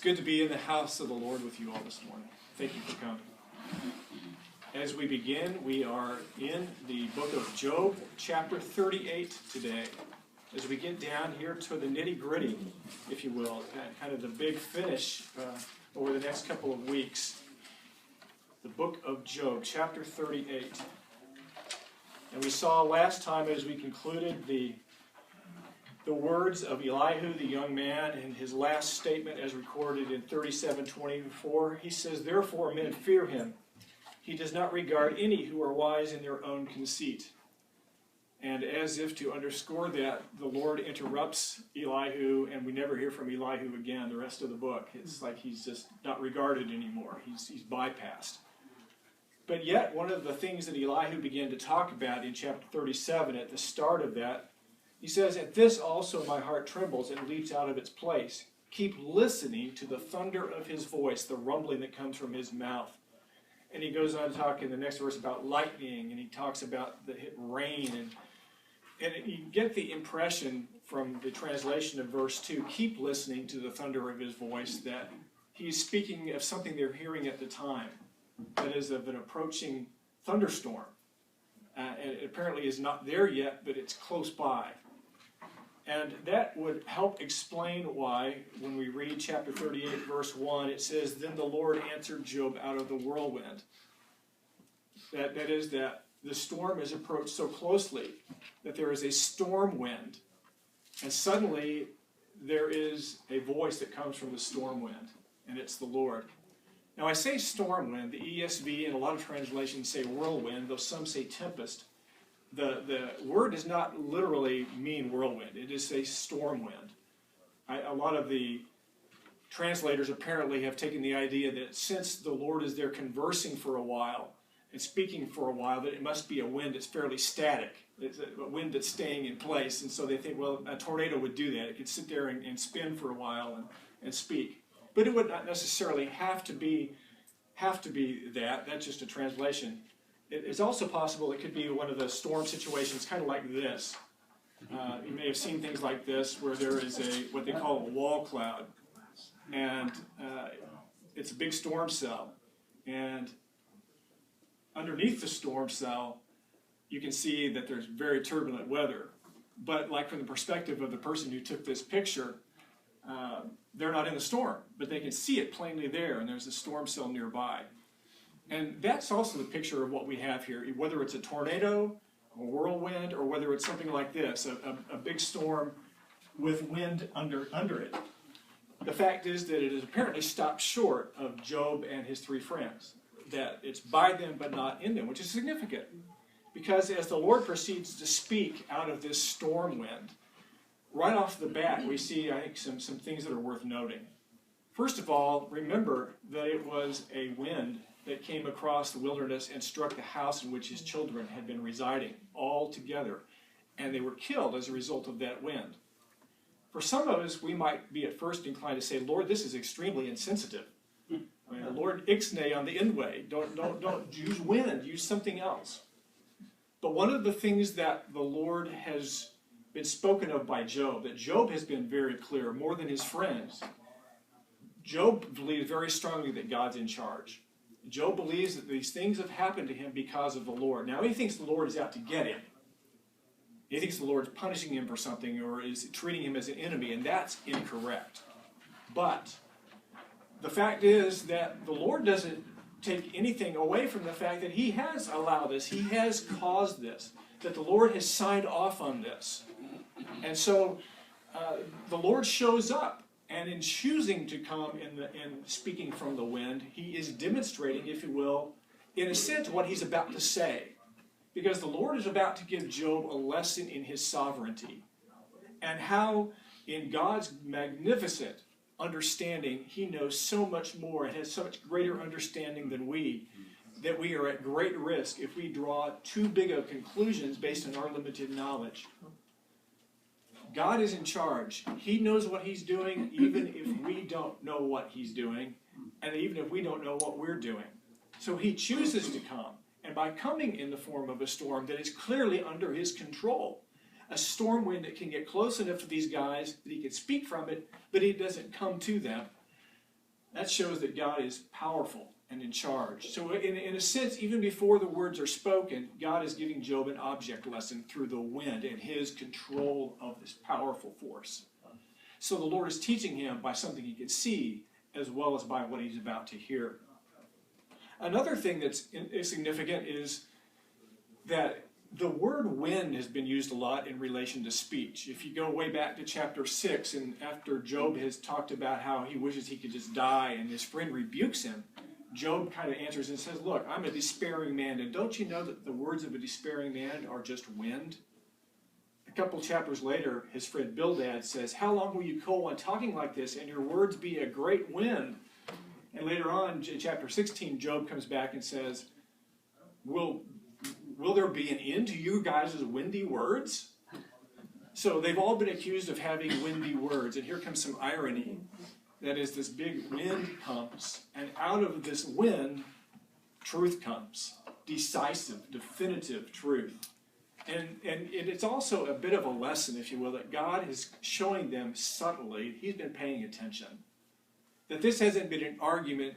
good to be in the house of the Lord with you all this morning. Thank you for coming. As we begin, we are in the book of Job, chapter 38 today. As we get down here to the nitty-gritty, if you will, kind of the big finish over the next couple of weeks. The book of Job, chapter 38. And we saw last time as we concluded the words of Elihu, the young man, in his last statement as recorded in 37:24. He says, "Therefore men fear him. He does not regard any who are wise in their own conceit." And as if to underscore that, the Lord interrupts Elihu, and we never hear from Elihu again the rest of the book. It's like he's just not regarded anymore. He's bypassed. But yet, one of the things that Elihu began to talk about in chapter 37, at the start of that, he says, "At this also my heart trembles and leaps out of its place. Keep listening to the thunder of his voice, the rumbling that comes from his mouth." And he goes on to talk in the next verse about lightning, and he talks about the rain. And you get the impression from the translation of verse 2, keep listening to the thunder of his voice, that he's speaking of something they're hearing at the time. That is of an approaching thunderstorm. And it apparently is not there yet, but it's close by. And that would help explain why, when we read chapter 38, verse 1, it says, "Then the Lord answered Job out of the whirlwind." That is that the storm is approached so closely that there is a storm wind. And suddenly there is a voice that comes from the storm wind, and it's the Lord. Now I say storm wind, the ESV and a lot of translations say whirlwind, though some say tempest. The word does not literally mean whirlwind. It is a storm wind. A lot of the translators apparently have taken the idea that since the Lord is there conversing for a while and speaking for a while, that it must be a wind that's fairly static. It's a wind that's staying in place. And so they think, well, a tornado would do that. It could sit there and spin for a while and speak. But it would not necessarily have to be that. That's just a translation. It's also possible it could be one of the storm situations, kind of like this. You may have seen things like this, where there is what they call a wall cloud, and it's a big storm cell. And underneath the storm cell, you can see that there's very turbulent weather. But like from the perspective of the person who took this picture, they're not in the storm, but they can see it plainly there, and there's a storm cell nearby. And that's also the picture of what we have here, whether it's a tornado, a whirlwind, or whether it's something like this, a big storm with wind under it. The fact is that it has apparently stopped short of Job and his three friends, that it's by them but not in them, which is significant. Because as the Lord proceeds to speak out of this storm wind, right off the bat, we see, I think, some things that are worth noting. First of all, remember that it was a wind that came across the wilderness and struck the house in which his children had been residing, all together. And they were killed as a result of that wind. For some of us, we might be at first inclined to say, Lord, this is extremely insensitive. I mean, Lord, ixnay on the end way. Don't use wind, use something else. But one of the things that the Lord has been spoken of by Job, that Job has been very clear, more than his friends. Job believes very strongly that God's in charge. Job believes that these things have happened to him because of the Lord. Now, he thinks the Lord is out to get him. He thinks the Lord is punishing him for something or is treating him as an enemy, and that's incorrect. But the fact is that the Lord doesn't take anything away from the fact that he has allowed this, he has caused this, that the Lord has signed off on this. And so the Lord shows up. And in choosing to come in speaking from the wind, he is demonstrating, if you will, in a sense, what he's about to say. Because the Lord is about to give Job a lesson in his sovereignty. And how, in God's magnificent understanding, he knows so much more and has so much greater understanding than we, that we are at great risk if we draw too big of conclusions based on our limited knowledge. God is in charge. He knows what he's doing, even if we don't know what he's doing, and even if we don't know what we're doing. So he chooses to come, and by coming in the form of a storm that is clearly under his control, a storm wind that can get close enough to these guys that he can speak from it, but he doesn't come to them, That shows that God is powerful and in charge. So in a sense, even before the words are spoken, God is giving Job an object lesson through the wind and his control of this powerful force. So the Lord is teaching him by something he can see as well as by what he's about to hear. Another thing that's significant is that the word wind has been used a lot in relation to speech. If you go way back to chapter 6, and after Job has talked about how he wishes he could just die and his friend rebukes him, Job kind of answers and says, look, I'm a despairing man, and don't you know that the words of a despairing man are just wind? A couple chapters later, his friend Bildad says, how long will you go on talking like this, and your words be a great wind? And later on, in chapter 16, Job comes back and says, Will there be an end to you guys' windy words? So they've all been accused of having windy words. And here comes some irony. That is, this big wind comes, and out of this wind, truth comes. Decisive, definitive truth. And it's also a bit of a lesson, if you will, that God is showing them subtly. He's been paying attention. That this hasn't been an argument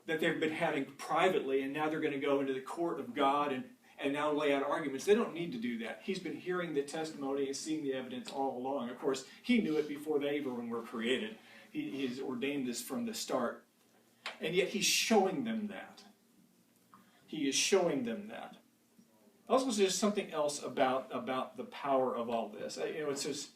that they've been having privately, and now they're going to go into the court of God and now lay out arguments. They don't need to do that. He's been hearing the testimony and seeing the evidence all along. Of course, he knew it before they even were created. He has ordained this from the start. And yet he's showing them that. He is showing them that. Also, there's something else about the power of all this. It says,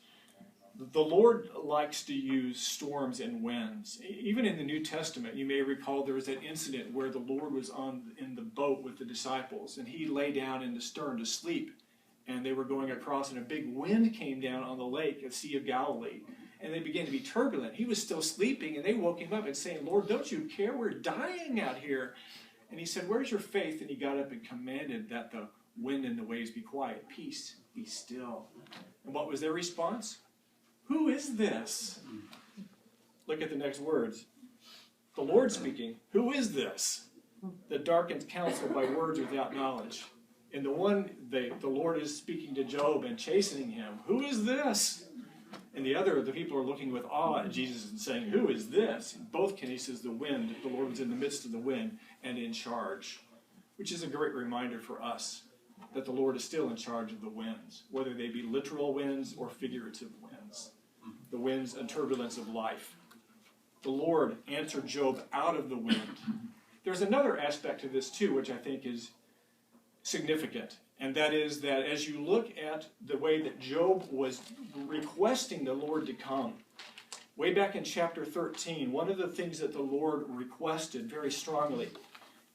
the Lord likes to use storms and winds. Even in the New Testament, you may recall there was that incident where the Lord was in the boat with the disciples, and he lay down in the stern to sleep, and they were going across, and a big wind came down on the lake, the Sea of Galilee, and they began to be turbulent. He was still sleeping, and they woke him up and saying, Lord, don't you care? We're dying out here. And he said, where's your faith? And he got up and commanded that the wind and the waves be quiet. Peace, be still. And what was their response? Who is this? Look at the next words. The Lord speaking. Who is this that darkens counsel by words without knowledge? And the Lord is speaking to Job and chastening him. Who is this? And the people are looking with awe at Jesus and saying, who is this? In both cases, the wind, the Lord was in the midst of the wind and in charge, which is a great reminder for us that the Lord is still in charge of the winds, whether they be literal winds or figurative winds, the winds and turbulence of life. The Lord answered Job out of the wind. There's another aspect to this too, which I think is significant, and that is that as you look at the way that Job was requesting the Lord to come, way back in chapter 13, one of the things that the Lord requested very strongly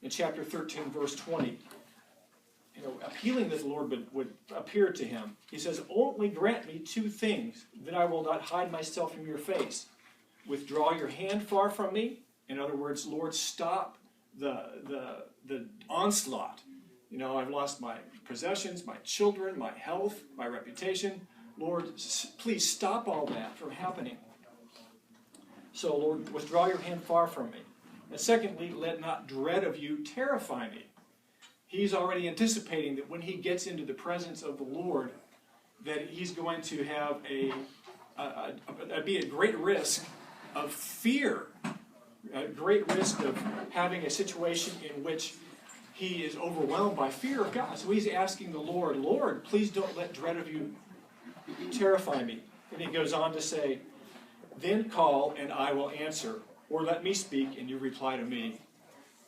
in chapter 13, verse 20, appealing that the Lord would appear to him. He says, only grant me two things, then I will not hide myself from your face. Withdraw your hand far from me. In other words, Lord, stop the onslaught. I've lost my possessions, my children, my health, my reputation. Lord, please stop all that from happening. So, Lord, withdraw your hand far from me. And secondly, let not dread of you terrify me. He's already anticipating that when he gets into the presence of the Lord, that he's going to have be at great risk of fear, a great risk of having a situation in which he is overwhelmed by fear of God. So he's asking the Lord, Lord, please don't let dread of you terrify me. And he goes on to say, then call and I will answer, or let me speak and you reply to me.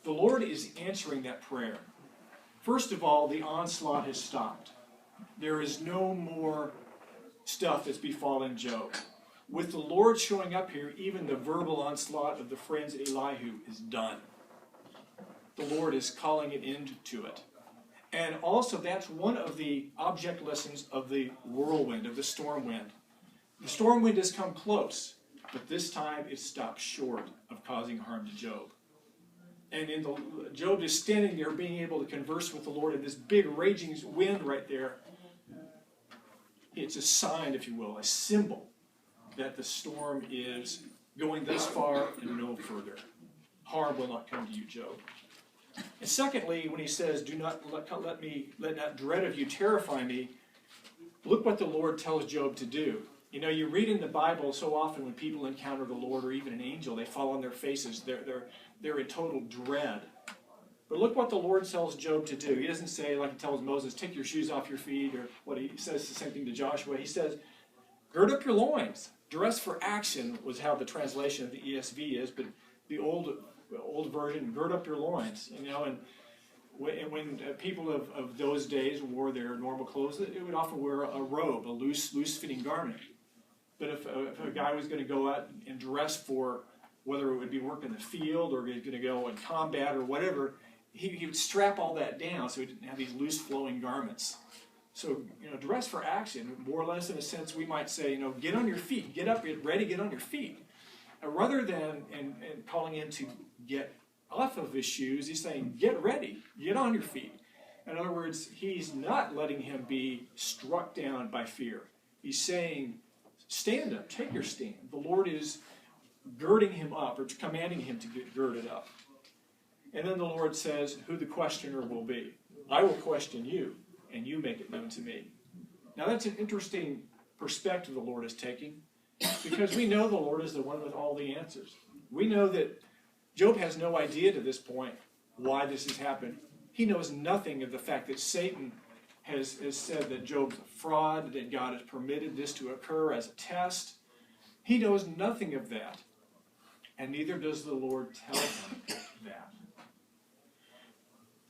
The Lord is answering that prayer. First of all, the onslaught has stopped. There is no more stuff that's befallen Job. With the Lord showing up here, even the verbal onslaught of the friends of Elihu is done. The Lord is calling an end to it. And also, that's one of the object lessons of the whirlwind, of the storm wind. The storm wind has come close, but this time it stopped short of causing harm to Job. And Job is standing there being able to converse with the Lord in this big raging wind right there. It's a sign, if you will, a symbol that the storm is going this far and no further. Harm will not come to you, Job. And secondly, when he says, do not let not dread of you terrify me, look what the Lord tells Job to do. You know, you read in the Bible so often when people encounter the Lord or even an angel, they fall on their faces. They're in total dread. But look what the Lord tells Job to do. He doesn't say, like he tells Moses, take your shoes off your feet, or what he says the same thing to Joshua. He says, gird up your loins. Dress for action was how the translation of the ESV is, but the old version, gird up your loins. You know, and when people of those days wore their normal clothes, it would often wear a robe, a loose-fitting garment. But if a guy was going to go out and dress for, whether it would be work in the field or he was going to go in combat or whatever, he would strap all that down so he didn't have these loose flowing garments. So, you know, dress for action, more or less in a sense we might say, you know, get on your feet, get up, get ready, get on your feet. Rather than and calling him to get off of his shoes, he's saying, get ready, get on your feet. In other words, he's not letting him be struck down by fear. He's saying, stand up, take your stand. The Lord is girding him up, or commanding him to get girded up. And then the Lord says who the questioner will be. I will question you, and you make it known to me. Now that's an interesting perspective the Lord is taking, because we know the Lord is the one with all the answers. We know that Job has no idea to this point why this has happened. He knows nothing of the fact that Satan has said that Job's a fraud, that God has permitted this to occur as a test. He knows nothing of that, and neither does the Lord tell him that.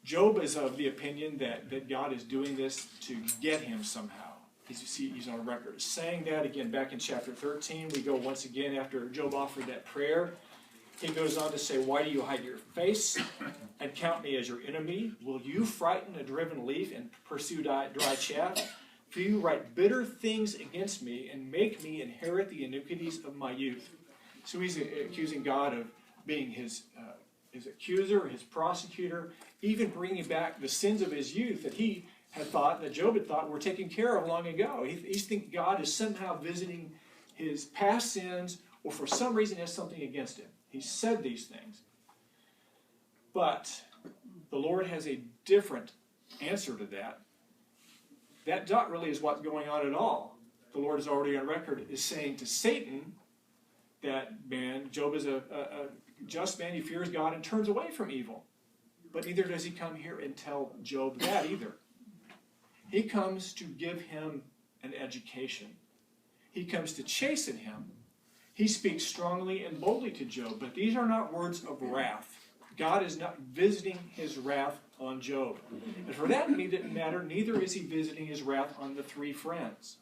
Job is of the opinion that God is doing this to get him somehow. He's on record as saying that. Again, back in chapter 13, we go once again after Job offered that prayer. He goes on to say, why do you hide your face and count me as your enemy? Will you frighten a driven leaf and pursue dry chaff? For you write bitter things against me and make me inherit the iniquities of my youth. So he's accusing God of being his accuser, his prosecutor, even bringing back the sins of his youth that he had thought, that Job had thought were taken care of long ago. He thinks God is somehow visiting his past sins, or for some reason has something against him. He said these things. But the Lord has a different answer to that. That not really is what's going on at all. The Lord is already on record, is saying to Satan that Job is a just man, he fears God and turns away from evil. But neither does he come here and tell Job that either. He comes to give him an education. He comes to chasten him. He speaks strongly and boldly to Job, but these are not words of wrath. God is not visiting his wrath on Job. And for that matter, neither is he visiting his wrath on the three friends.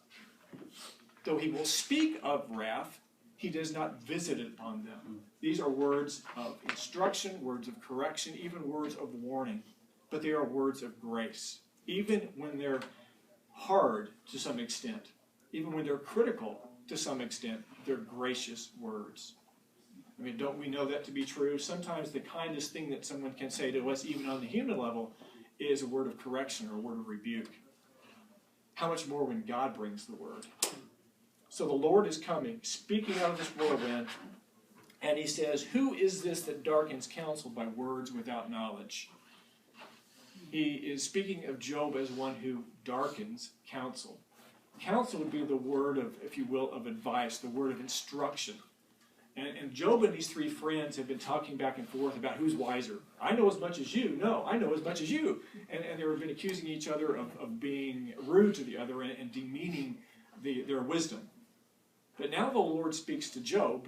Though he will speak of wrath, he does not visit it on them. These are words of instruction, words of correction, even words of warning. But they are words of grace. Even when they're hard to some extent, even when they're critical to some extent, they're gracious words. I mean, don't we know that to be true? Sometimes the kindest thing that someone can say to us, even on the human level, is a word of correction or a word of rebuke. How much more when God brings the word? So the Lord is coming, speaking out of this whirlwind, and he says, who is this that darkens counsel by words without knowledge? He is speaking of Job as one who darkens counsel. Counsel would be the word of, if you will, of advice, the word of instruction. And Job and these three friends have been talking back and forth about who's wiser. I know as much as you. No, I know as much as you. And they've been accusing each other of being rude to the other and demeaning their wisdom. But now the Lord speaks to Job.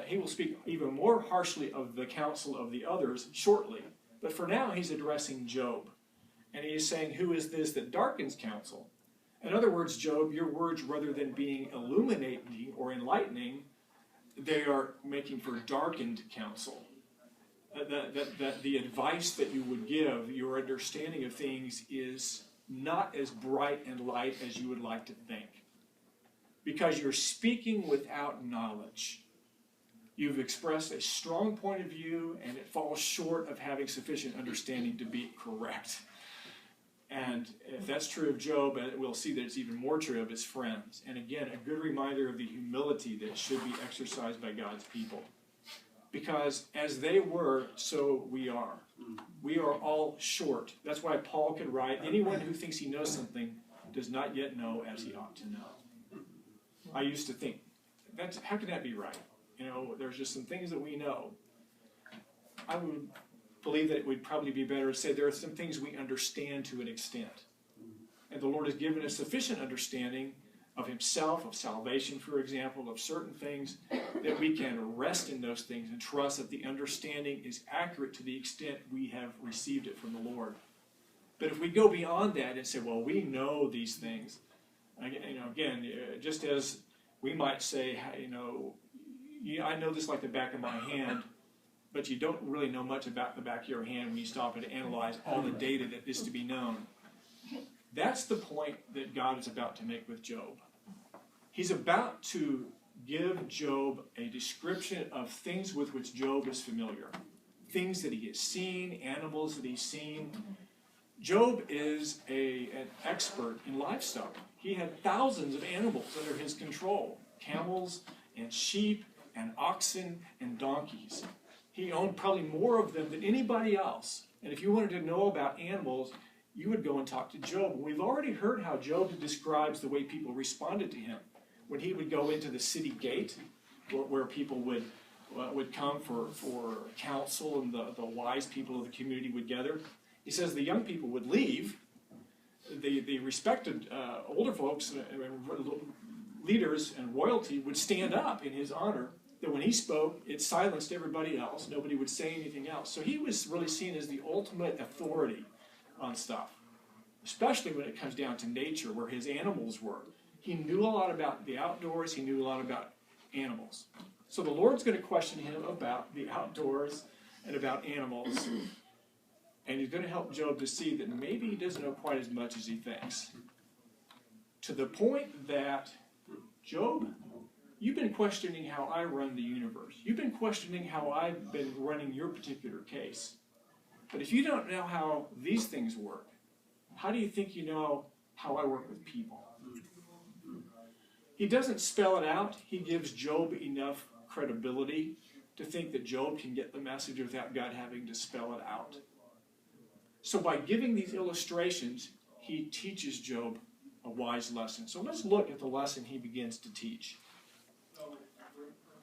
He will speak even more harshly of the counsel of the others shortly. But for now, he's addressing Job. And he is saying, who is this that darkens counsel? In other words, Job, your words, rather than being illuminating or enlightening, they are making for darkened counsel. That the advice that you would give, your understanding of things, is not as bright and light as you would like to think. Because you're speaking without knowledge. You've expressed a strong point of view, and it falls short of having sufficient understanding to be correct. And if that's true of Job, we'll see that it's even more true of his friends. And again, a good reminder of the humility that should be exercised by God's people. Because as they were, so we are. We are all short. That's why Paul could write, anyone who thinks he knows something does not yet know as he ought to know. I used to think, how can that be right? There's just some things that we know. I would believe that it would probably be better to say there are some things we understand to an extent. And the Lord has given us sufficient understanding of himself, of salvation, for example, of certain things, that we can rest in those things and trust that the understanding is accurate to the extent we have received it from the Lord. But if we go beyond that and say, well, we know these things, again, just as we might say, I know this like the back of my hand, but you don't really know much about the back of your hand when you stop and analyze all the data that is to be known. That's the point that God is about to make with Job. He's about to give Job a description of things with which Job is familiar. Things that he has seen, animals that he's seen. Job is an expert in livestock. He had thousands of animals under his control. Camels and sheep and oxen and donkeys. He owned probably more of them than anybody else. And if you wanted to know about animals, you would go and talk to Job. We've already heard how Job describes the way people responded to him. When he would go into the city gate, where people would come for counsel, and the wise people of the community would gather, he says the young people would leave. The respected older folks, leaders and royalty would stand up in his honor. That when he spoke, it silenced everybody else. Nobody would say anything else. So he was really seen as the ultimate authority on stuff, especially when it comes down to nature, where his animals were. He knew a lot about the outdoors. He knew a lot about animals. So the Lord's going to question him about the outdoors and about animals. And he's going to help Job to see that maybe he doesn't know quite as much as he thinks. To the point that, Job, you've been questioning how I run the universe. You've been questioning how I've been running your particular case. But if you don't know how these things work, how do you think you know how I work with people? He doesn't spell it out. He gives Job enough credibility to think that Job can get the message without God having to spell it out. So by giving these illustrations, he teaches Job a wise lesson. So let's look at the lesson he begins to teach.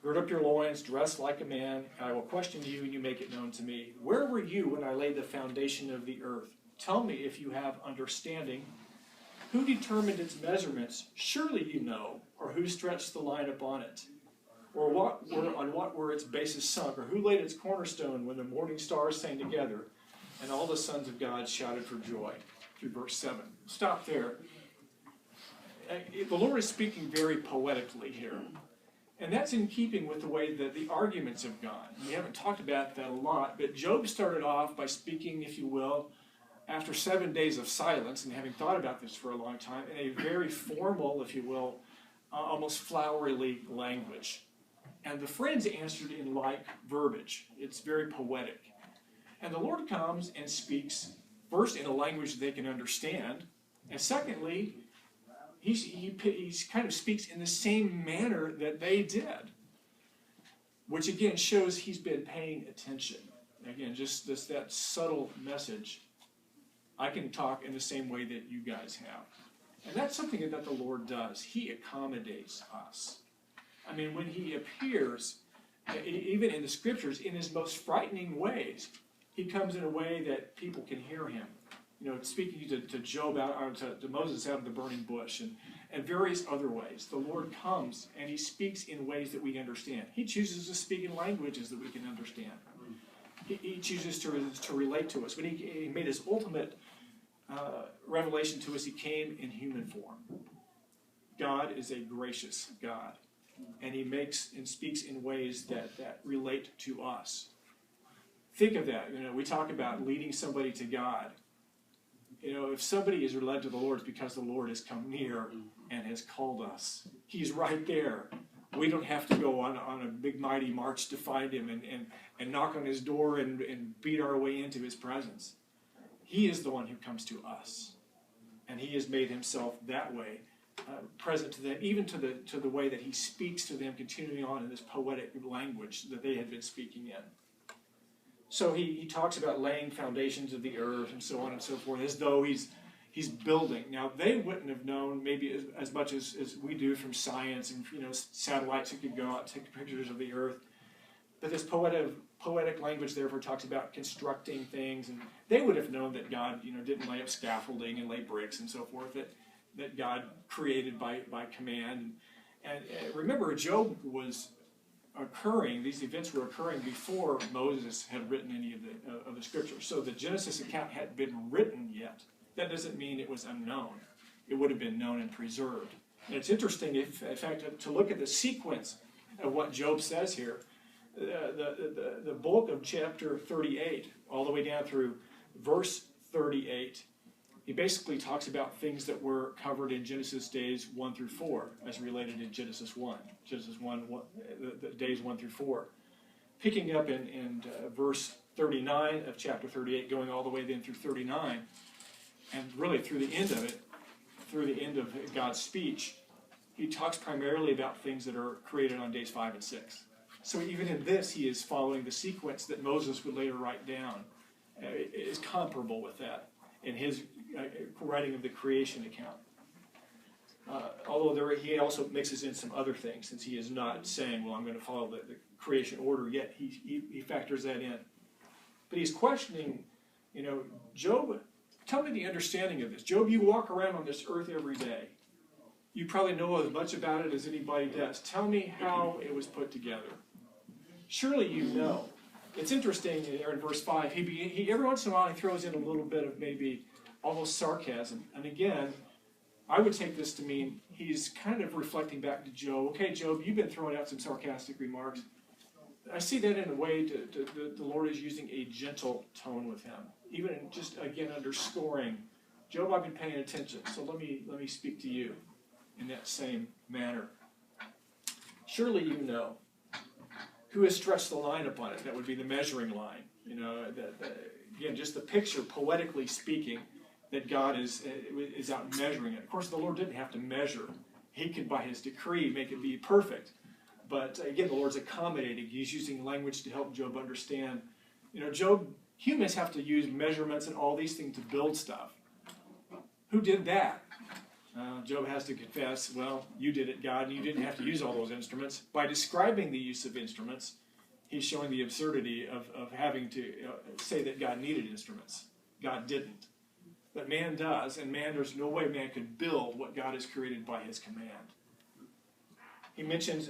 Gird up your loins, dress like a man. I will question you, and you make it known to me. Where were you when I laid the foundation of the earth? Tell me if you have understanding. Who determined its measurements? Surely you know. Or who stretched the line upon it? Or on what were its bases sunk? Or who laid its cornerstone when the morning stars sang together and all the sons of God shouted for joy? Through verse 7. Stop there. The Lord is speaking very poetically here. And that's in keeping with the way that the arguments have gone. We haven't talked about that a lot, but Job started off by speaking, if you will, after 7 days of silence, and having thought about this for a long time, in a very formal, if you will, almost flowery language. And the friends answered in like verbiage. It's very poetic. And the Lord comes and speaks, first in a language that they can understand, and secondly, he kind of speaks in the same manner that they did, which again shows he's been paying attention. Again, just that subtle message. I can talk in the same way that you guys have. And that's something that the Lord does. He accommodates us. I mean, when he appears, even in the scriptures, in his most frightening ways, he comes in a way that people can hear him. Speaking to Job, to Moses out of the burning bush, and various other ways. The Lord comes and he speaks in ways that we understand. He chooses to speak in languages that we can understand. He chooses to relate to us. When he made his ultimate revelation to us, he came in human form. God is a gracious God, and he makes and speaks in ways that relate to us. Think of that. We talk about leading somebody to God. If somebody is led to the Lord, it's because the Lord has come near and has called us. He's right there. We don't have to go on a big mighty march to find him and knock on his door and beat our way into his presence. He is the one who comes to us. And he has made himself that way, present to them, even to the way that he speaks to them, continuing on in this poetic language that they had been speaking in. So he talks about laying foundations of the earth and so on and so forth, as though he's He's building. Now, they wouldn't have known maybe as much as we do from science and satellites that could go out and take pictures of the earth. But this poetic language therefore talks about constructing things, and they would have known that God didn't lay up scaffolding and lay bricks and so forth, that God created by command. And remember, Job was occurring, these events were occurring before Moses had written any of the scriptures. So the Genesis account hadn't been written yet. That doesn't mean it was unknown. It would have been known and preserved. And it's interesting, in fact, to look at the sequence of what Job says here. The bulk of chapter 38, all the way down through verse 38, he basically talks about things that were covered in Genesis days 1 through 4, as related in Genesis 1. Genesis 1, the days 1 through 4. Picking up in verse 39 of chapter 38, going all the way then through 39, and really through the end of it, through the end of God's speech, he talks primarily about things that are created on days 5 and 6. So even in this, he is following the sequence that Moses would later write down. It is comparable with that in his writing of the creation account. Although he also mixes in some other things, since he is not saying, well, I'm going to follow the creation order yet. He factors that in. But he's questioning, Job, tell me the understanding of this. Job, you walk around on this earth every day. You probably know as much about it as anybody does. Tell me how it was put together. Surely you know. It's interesting there in verse 5, he every once in a while he throws in a little bit of maybe almost sarcasm. And again, I would take this to mean he's kind of reflecting back to Job. Okay, Job, you've been throwing out some sarcastic remarks. I see that in a way the Lord is using a gentle tone with him. Even in just, again, underscoring, Job, I've been paying attention, so let me speak to you in that same manner. Surely you know. Who has stretched the line upon it? That would be the measuring line. Again, just the picture, poetically speaking, that God is out measuring it. Of course, the Lord didn't have to measure. He could, by his decree, make it be perfect. But again, the Lord's accommodating. He's using language to help Job understand. Job, humans have to use measurements and all these things to build stuff. Who did that? Job has to confess, well, you did it, God, and you didn't have to use all those instruments. By describing the use of instruments, he's showing the absurdity of having to say that God needed instruments. God didn't. But man does, and there's no way man could build what God has created by his command. He mentions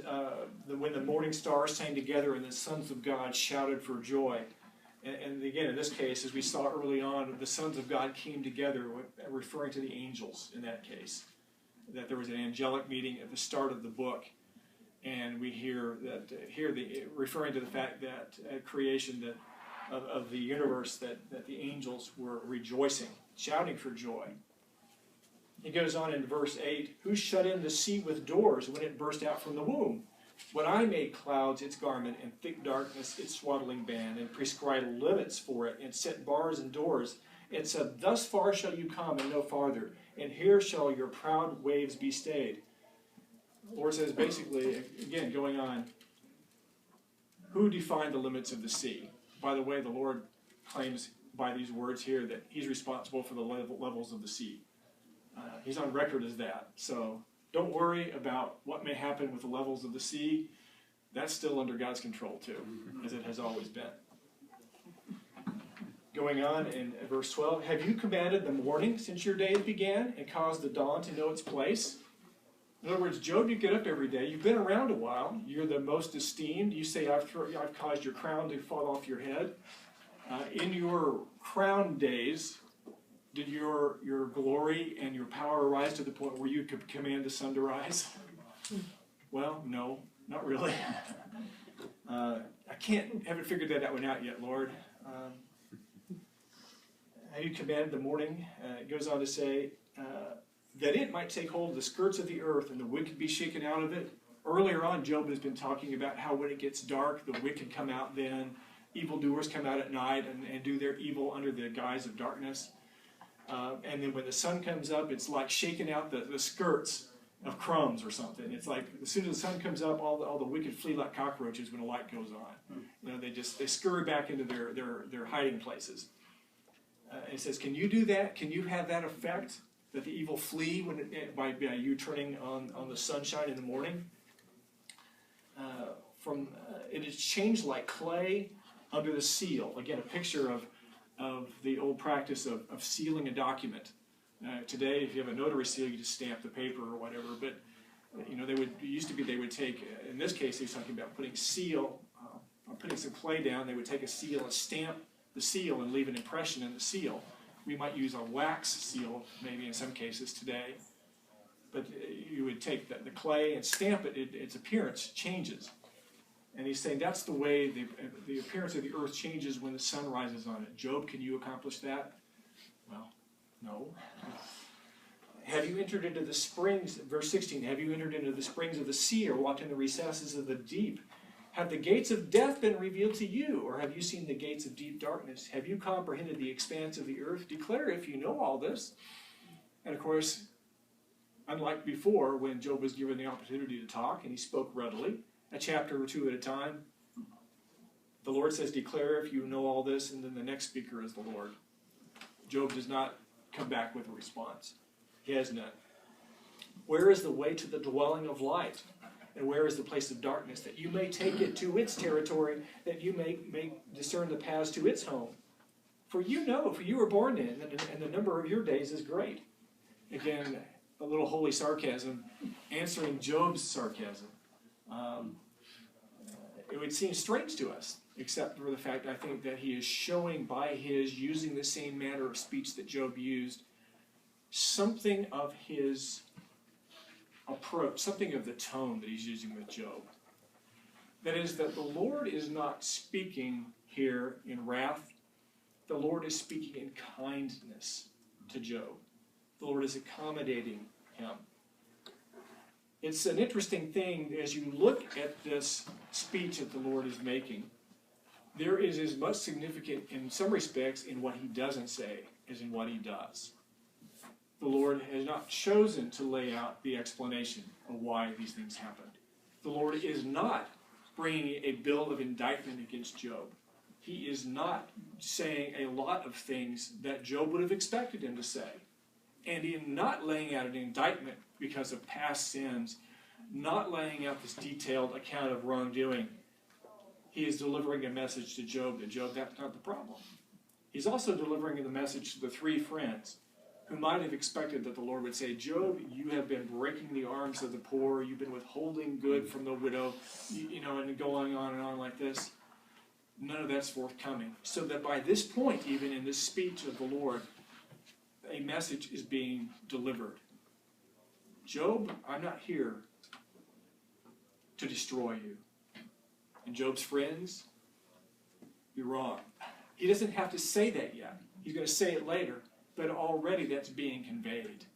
when the morning stars sang together and the sons of God shouted for joy. And again, in this case, as we saw early on, the sons of God came together, referring to the angels in that case. That there was an angelic meeting at the start of the book. And we hear referring to the fact that at creation of the universe, that the angels were rejoicing, shouting for joy. He goes on in verse 8, who shut in the sea with doors when it burst out from the womb? When I made clouds its garment, and thick darkness its swaddling band, and prescribed limits for it, and set bars and doors, and said, thus far shall you come, and no farther, and here shall your proud waves be stayed. The Lord says, basically, again, going on, who defined the limits of the sea? By the way, the Lord claims by these words here that he's responsible for the levels of the sea. He's on record as that. So don't worry about what may happen with the levels of the sea. That's still under God's control too, as it has always been. Going on in verse 12, have you commanded the morning since your days began and caused the dawn to know its place? In other words, Job, you get up every day. You've been around a while. You're the most esteemed. You say, I've caused your crown to fall off your head. In your crown days, did your glory and your power rise to the point where you could command the sun to rise? Well, no, not really. I haven't figured that one out yet, Lord. Have you commanded the morning? It goes on to say that it might take hold of the skirts of the earth and the wicked be shaken out of it. Earlier on, Job has been talking about how when it gets dark, the wicked come out then. Evildoers come out at night and do their evil under the guise of darkness. And then when the sun comes up, it's like shaking out the skirts of crumbs or something. It's like as soon as the sun comes up, all the wicked flee like cockroaches when a light goes on. They scurry back into their hiding places. It says, can you do that? Can you have that effect, that the evil flee by you turning on the sunshine in the morning? It is changed like clay under the seal. Again, a picture of the old practice of sealing a document. Today, if you have a notary seal, you just stamp the paper or whatever. But they would take, in this case, he's talking about putting some clay down. They would take a seal and stamp the seal and leave an impression in the seal. We might use a wax seal, maybe in some cases today. But you would take the clay and stamp it. Its appearance changes. And he's saying that's the way the appearance of the earth changes when the sun rises on it. Job, can you accomplish that? Well, no. Have you entered into the springs, verse 16, have you entered into the springs of the sea or walked in the recesses of the deep? Have the gates of death been revealed to you, or have you seen the gates of deep darkness? Have you comprehended the expanse of the earth? Declare if you know all this. And of course, unlike before, when Job was given the opportunity to talk, and he spoke readily, a chapter or two at a time, the Lord says, declare if you know all this, and then the next speaker is the Lord. Job does not come back with a response. He has none. Where is the way to the dwelling of light? And where is the place of darkness, that you may take it to its territory, that you may discern the paths to its home? For you were born in, and the number of your days is great. Again, a little holy sarcasm, answering Job's sarcasm. It would seem strange to us, except for the fact, I think, that he is showing by his using the same manner of speech that Job used, something of his approach, something of the tone that he's using with Job. That is, that the Lord is not speaking here in wrath. The Lord is speaking in kindness to Job. The Lord is accommodating him. It's an interesting thing as you look at this speech that the Lord is making. There is as much significance in some respects in what he doesn't say as in what he does. The Lord has not chosen to lay out the explanation of why these things happened. The Lord is not bringing a bill of indictment against Job. He is not saying a lot of things that Job would have expected him to say. And in not laying out an indictment because of past sins, not laying out this detailed account of wrongdoing, he is delivering a message to Job that, Job, that's not the problem. He's also delivering the message to the three friends who might have expected that the Lord would say, Job, you have been breaking the arms of the poor, you've been withholding good from the widow, and going on and on like this. None of that's forthcoming. So that by this point, even in this speech of the Lord, a message is being delivered. Job, I'm not here to destroy you. And Job's friends, you're wrong. He doesn't have to say that yet. He's going to say it later. But already that's being conveyed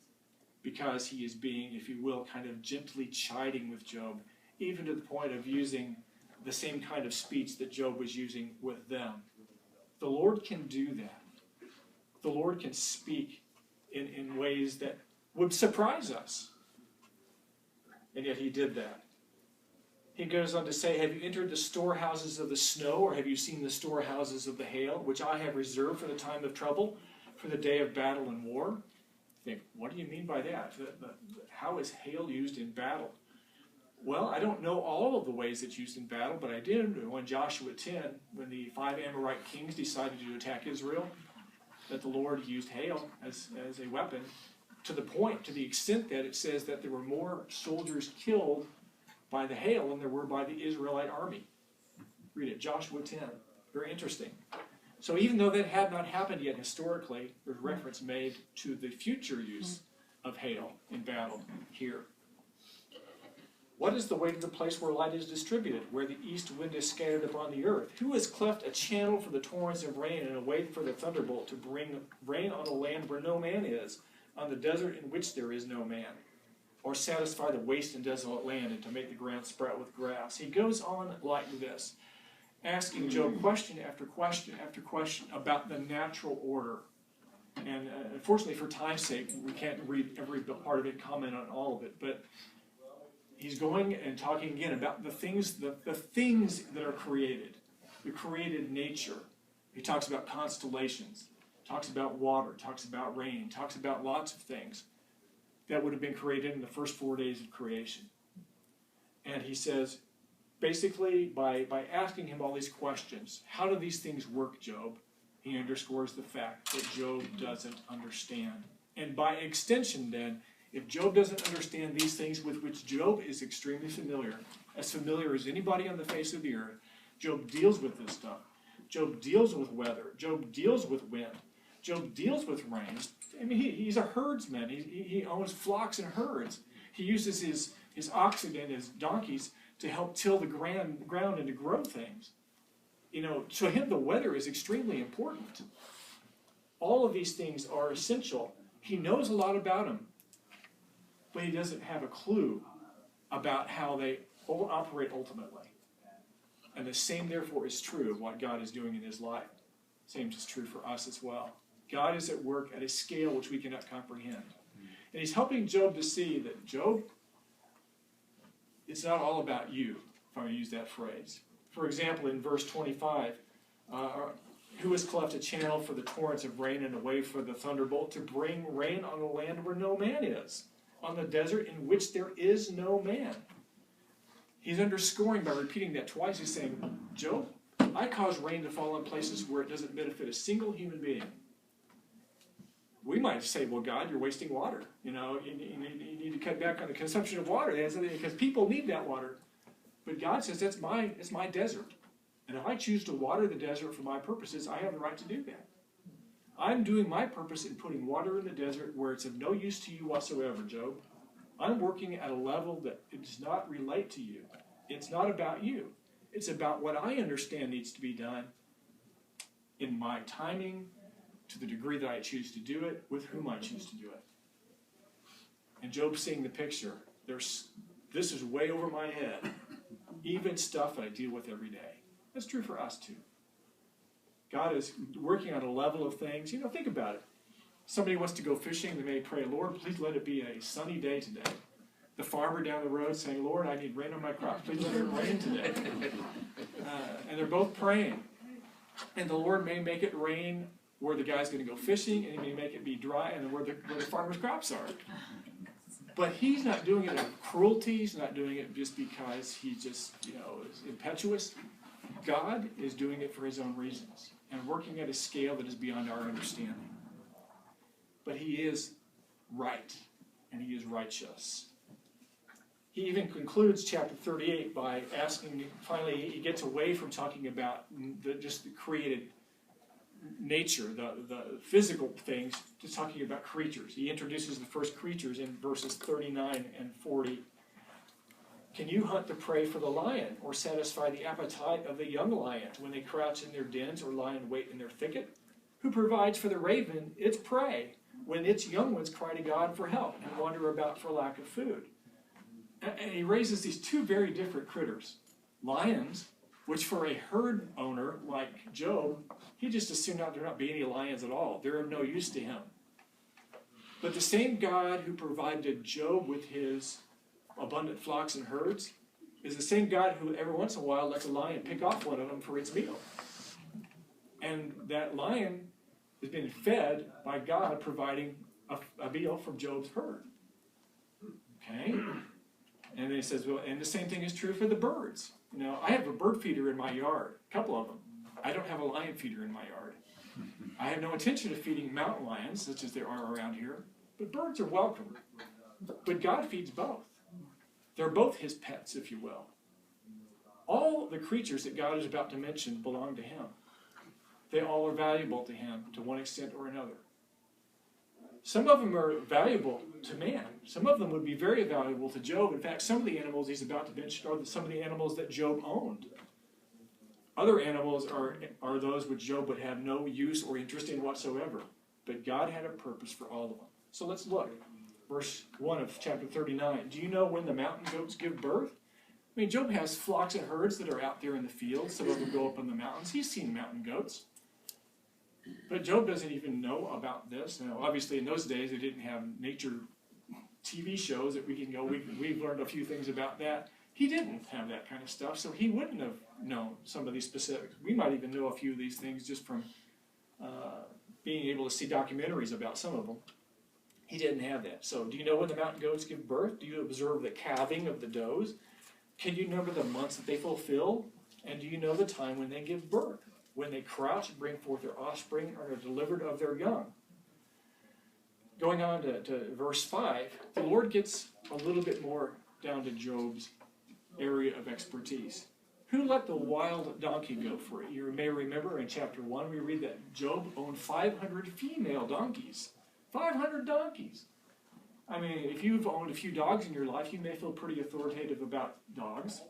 because he is being, if you will, kind of gently chiding with Job, even to the point of using the same kind of speech that Job was using with them. The Lord can do that. The Lord can speak in ways that would surprise us. And yet he did that. He goes on to say, have you entered the storehouses of the snow, or have you seen the storehouses of the hail, which I have reserved for the time of trouble, for the day of battle and war? You think, what do you mean by that? How is hail used in battle? Well, I don't know all of the ways it's used in battle, but I did know in Joshua 10, when the 5 Amorite kings decided to attack Israel, that the Lord used hail as a weapon, to the extent that it says that there were more soldiers killed by the hail than there were by the Israelite army. Read it, Joshua 10. Very interesting. So even though that had not happened yet historically, there's reference made to the future use of hail in battle here. What is the way to the place where light is distributed, where the east wind is scattered upon the earth? Who has cleft a channel for the torrents of rain and a way for the thunderbolt to bring rain on a land where no man is, on the desert in which there is no man? Or satisfy the waste and desolate land and to make the ground sprout with grass? He goes on like this, asking Job question after question after question about the natural order. And unfortunately, for time's sake, we can't read every part of it, comment on all of it, but he's going and talking again about the things that are created, the created nature. He talks about constellations, talks about water, talks about rain, talks about lots of things that would have been created in the first 4 days of creation. And he says, basically, by asking him all these questions, how do these things work, Job? He underscores the fact that Job doesn't understand. And by extension, then, if Job doesn't understand these things with which Job is extremely familiar as anybody on the face of the earth, Job deals with this stuff. Job deals with weather. Job deals with wind. Job deals with rain. I mean, he's a herdsman. He owns flocks and herds. He uses his oxen and his donkeys to help till the ground and to grow things. You know, to him the weather is extremely important. All of these things are essential. He knows a lot about them, but he doesn't have a clue about how they operate ultimately. And the same, therefore, is true of what God is doing in his life. Same is true for us as well. God is at work at a scale which we cannot comprehend. And he's helping Job to see that, Job, it's not all about you, if I may use that phrase. For example, in verse 25, who has cleft a channel for the torrents of rain and a way for the thunderbolt to bring rain on the land where no man is, on the desert in which there is no man? He's underscoring by repeating that twice. He's saying, Job, I cause rain to fall in places where it doesn't benefit a single human being. We might say, well, God, you're wasting water. You know, you need to cut back on the consumption of water because people need that water. But God says, it's my desert. And if I choose to water the desert for my purposes, I have the right to do that. I'm doing my purpose in putting water in the desert where it's of no use to you whatsoever, Job. I'm working at a level that it does not relate to you. It's not about you. It's about what I understand needs to be done in my timing, to the degree that I choose to do it, with whom I choose to do it. And Job's seeing the picture. This is way over my head. Even stuff that I deal with every day. That's true for us too. God is working on a level of things. You know, think about it. Somebody wants to go fishing, they may pray, Lord, please let it be a sunny day today. The farmer down the road saying, Lord, I need rain on my crops. Please let it rain today. And they're both praying. And the Lord may make it rain where the guy's going to go fishing, and he may make it be dry and where the farmer's crops are. But he's not doing it out of cruelty. He's not doing it just because he just, is impetuous. God is doing it for his own reasons and working at a scale that is beyond our understanding. But he is right, and he is righteous. He even concludes chapter 38 by asking, finally, he gets away from talking about just the created nature, the physical things, to talking about creatures. He introduces the first creatures in verses 39 and 40. Can you hunt the prey for the lion, or satisfy the appetite of the young lion when they crouch in their dens or lie in wait in their thicket? Who provides for the raven its prey when its young ones cry to God for help and wander about for lack of food? And he raises these two very different critters. Lions, which for a herd owner like Job, he just assumed there not be any lions at all. They're of no use to him. But the same God who provided Job with his abundant flocks and herds is the same God who every once in a while lets a lion pick off one of them for its meal. And that lion has been fed by God providing a meal from Job's herd. Okay? And then he says, well, and the same thing is true for the birds. I have a bird feeder in my yard, a couple of them. I don't have a lion feeder in my yard. I have no intention of feeding mountain lions, such as there are around here, but birds are welcome. But God feeds both. They're both his pets, if you will. All the creatures that God is about to mention belong to him. They all are valuable to him to one extent or another. Some of them are valuable to man. Some of them would be very valuable to Job. In fact, some of the animals he's about to mention are some of the animals that Job owned. Other animals are those which Job would have no use or interest in whatsoever. But God had a purpose for all of them. So let's look. Verse 1 of chapter 39. Do you know when the mountain goats give birth? I mean, Job has flocks and herds that are out there in the fields. Some of them go up in the mountains. He's seen mountain goats. But Job doesn't even know about this. Now, obviously, in those days, they didn't have nature TV shows that we can go. We've learned a few things about that. He didn't have that kind of stuff, so he wouldn't have known some of these specifics. We might even know a few of these things just from being able to see documentaries about some of them. He didn't have that. So do you know when the mountain goats give birth? Do you observe the calving of the does? Can you number the months that they fulfill? And do you know the time when they give birth? When they crouch and bring forth their offspring or are delivered of their young. Going on to verse 5, the Lord gets a little bit more down to Job's area of expertise. Who let the wild donkey go free? You may remember in chapter 1 we read that Job owned 500 female donkeys. 500 donkeys. I mean, if you've owned a few dogs in your life, you may feel pretty authoritative about dogs.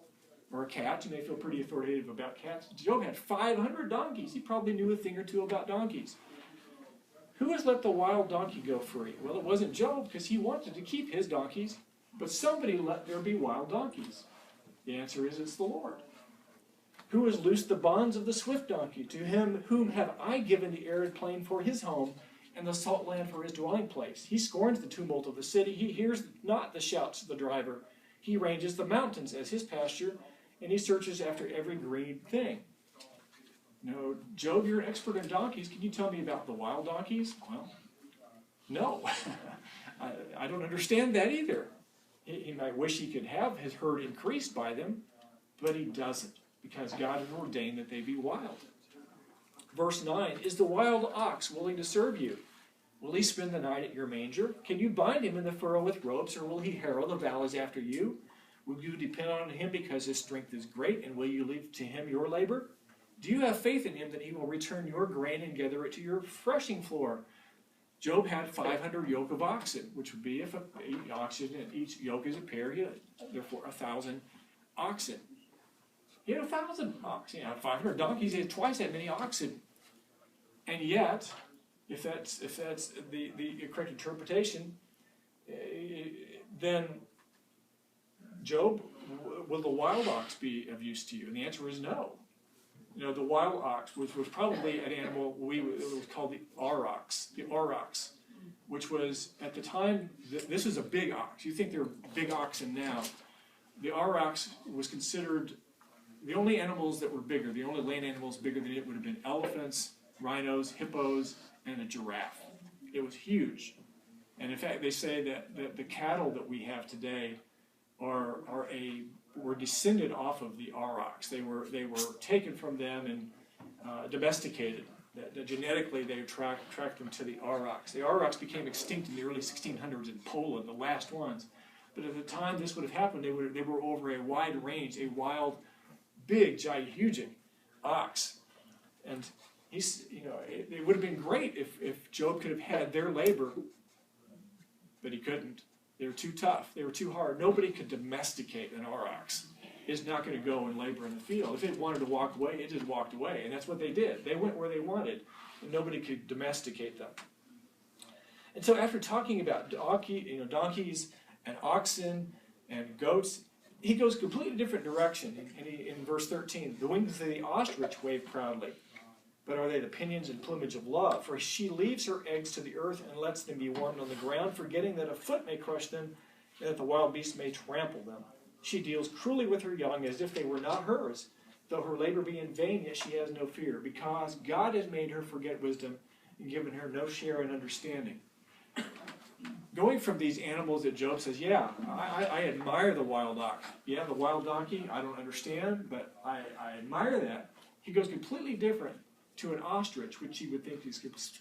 Or a cat, you may feel pretty authoritative about cats. Job had 500 donkeys. He probably knew a thing or two about donkeys. Who has let the wild donkey go free? Well, it wasn't Job, because he wanted to keep his donkeys, but somebody let there be wild donkeys. The answer is it's the Lord. Who has loosed the bonds of the swift donkey? To him whom have I given the arid plain for his home, and the salt land for his dwelling place? He scorns the tumult of the city. He hears not the shouts of the driver. He ranges the mountains as his pasture, and he searches after every green thing. No, Job, you're an expert in donkeys. Can you tell me about the wild donkeys? Well, no. I don't understand that either. He might wish he could have his herd increased by them, but he doesn't, because God has ordained that they be wild. Verse 9, is the wild ox willing to serve you? Will he spend the night at your manger? Can you bind him in the furrow with ropes, or will he harrow the valleys after you? Will you depend on him because his strength is great, and will you leave to him your labor? Do you have faith in him that he will return your grain and gather it to your threshing floor? Job had 500 yoke of oxen, which would be if each yoke is a pair, he had therefore 1,000 oxen. He had 1,000 oxen. He had 500 donkeys. He had twice that many oxen. And yet, if that's the correct interpretation, then Job, will the wild ox be of use to you? And the answer is no. You know, the wild ox, which was probably an animal it was called the aurochs, which was at the time, this was a big ox. You think they're big oxen now. The aurochs was considered the only animals that were bigger, the only land animals bigger than it would have been elephants, rhinos, hippos, and a giraffe. It was huge. And in fact, they say that the cattle that we have today were descended off of the aurochs. They were taken from them and domesticated. That genetically they tracked them to the aurochs. The aurochs became extinct in the early 1600s in Poland, the last ones. But at the time this would have happened, they were over a wide range, a wild, big, huge ox. And it would have been great if Job could have had their labor, but he couldn't. They were too tough. They were too hard. Nobody could domesticate an aurochs. It's not going to go and labor in the field. If it wanted to walk away, it just walked away. And that's what they did. They went where they wanted, and nobody could domesticate them. And so after talking about donkeys and oxen and goats, he goes a completely different direction. And in verse 13, the wings of the ostrich wave proudly, but are they the pinions and plumage of love? For she leaves her eggs to the earth and lets them be warmed on the ground, forgetting that a foot may crush them, and that the wild beast may trample them. She deals cruelly with her young as if they were not hers. Though her labor be in vain, yet she has no fear, because God has made her forget wisdom and given her no share in understanding. Going from these animals that Job says, yeah, I admire the wild ox. Yeah, the wild donkey, I don't understand, but I admire that. He goes completely different to an ostrich, which he would think is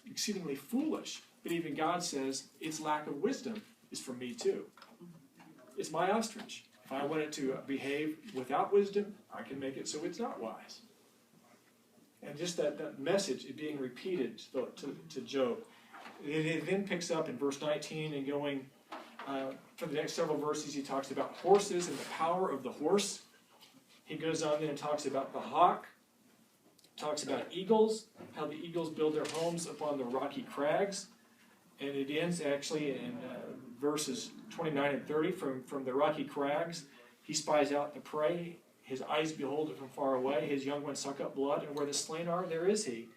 exceedingly foolish. But even God says, its lack of wisdom is from me too. It's my ostrich. If I want it to behave without wisdom, I can make it so it's not wise. And just that message is being repeated to Job. It then picks up in verse 19 and going, for the next several verses, he talks about horses and the power of the horse. He goes on then and talks about the hawk, talks about eagles, how the eagles build their homes upon the rocky crags. And it ends actually in verses 29 and 30, from the rocky crags, he spies out the prey. His eyes behold it from far away. His young ones suck up blood, and where the slain are, there is he.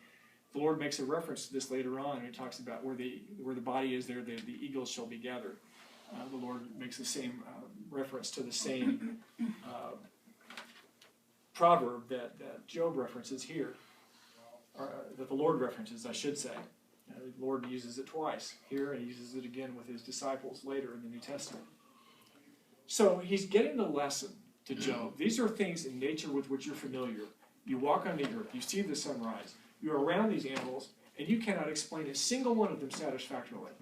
The Lord makes a reference to this later on, and he talks about where the body is, there the eagles shall be gathered. The Lord makes the same reference to the same proverb that Job references here, or that the Lord references, I should say. The Lord uses it twice here, and he uses it again with his disciples later in the New Testament. So he's getting the lesson to Job. These are things in nature with which you're familiar. You walk on the earth, you see the sunrise, you're around these animals, and you cannot explain a single one of them satisfactorily.